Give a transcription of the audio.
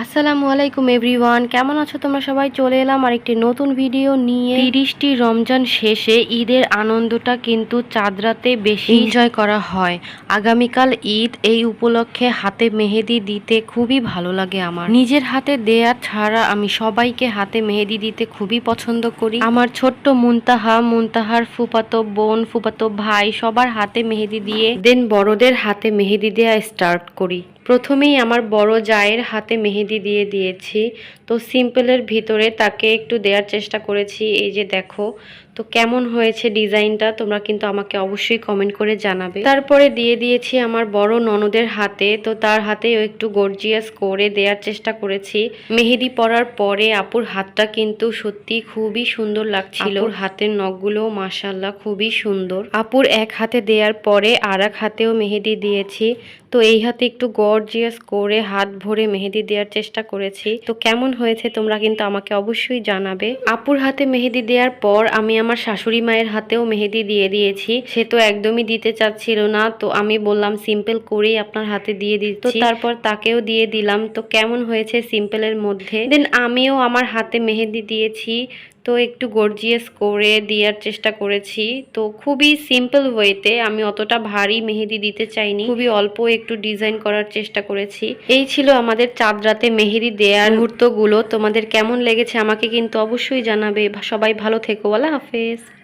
আসসালামু আলাইকুম এভরিওয়ান, কেমন আছো তোমরা সবাই? চলে এলাম আরেকটি নতুন ভিডিও নিয়ে। 30টি রমজান শেষে ঈদের আনন্দটা কিন্তু চাঁদরাতে বেশি এনজয় করা হয়। আগামীকাল ঈদ, এই উপলক্ষে হাতে মেহেদি দিতে খুবই ভালো লাগে আমার। নিজের হাতে দেয়া ছাড়া আমি সবাইকে হাতে মেহেদি দিতে খুবই পছন্দ করি। আমার ছোট্ট মুনতাহার ফুফাতো বোন, ফুফাতো ভাই সবার হাতে মেহেদি দিয়ে দেন বড়দের হাতে মেহেদি দেয়া স্টার্ট করি। প্রথমেই আমার বড় জায়ের হাতে মেহেদি দিয়ে দিয়েছি। তো সিম্পলের ভিতরে তাকে একটু দেওয়ার চেষ্টা করেছি। এই যে দেখো, তো কেমন হয়েছে ডিজাইনটা তোমরা কিন্তু আমাকে অবশ্যই কমেন্ট করে জানাবে। তারপরে দিয়ে দিয়েছি আমার বড় ননদের হাতে। তো তার হাতেও একটু গর্জিয়াস করে দেওয়ার চেষ্টা করেছি। মেহেদি পরার পরে আপুর হাতটা কিন্তু সত্যি খুবই সুন্দর লাগছিল। আপুর হাতের নখগুলো মাশাআল্লাহ খুবই সুন্দর। আপুর এক হাতে দেওয়ার পরে আর এক হাতেও মেহেদি দিয়েছি। তো এই হাতে একটু গর্জিয়াস করে হাত ভরে মেহেদি দেওয়ার চেষ্টা করেছি। তো কেমন হয়েছে তোমরা কিন্তু আমাকে অবশ্যই জানাবে। আপুর হাতে মেহেদি দেওয়ার পর আমি আমার শাশুড়ি মায়ের হাতেও মেহেদি দিয়ে দিয়েছি। সে তো একদমই দিতে চাচ্ছিল না, তো আমি বললাম সিম্পল করেই আপনার হাতে দিয়ে দিচ্ছি। তো তারপর তাকেও দিয়ে দিলাম। তো কেমন হয়েছে সিম্পলের মধ্যে। দেন আমিও আমার হাতে মেহেদি দিয়েছি। তো একটু গর্জিয়াস করে দেওয়ার চেষ্টা করেছি। তো খুবই সিম্পল ওয়েতে, আমি অতটা ভারী মেহেদি দিতে চাইনি, খুবই অল্প একটু ডিজাইন করার চেষ্টা করেছি। এই ছিল আমাদের চাঁদ রাতে মেহেদি দেওয়ার মুহূর্তগুলো। তোমাদের কেমন লেগেছে আমাকে কিন্তু অবশ্যই জানাবে। সবাই ভালো থেকো, আল্লাহ হাফেজ।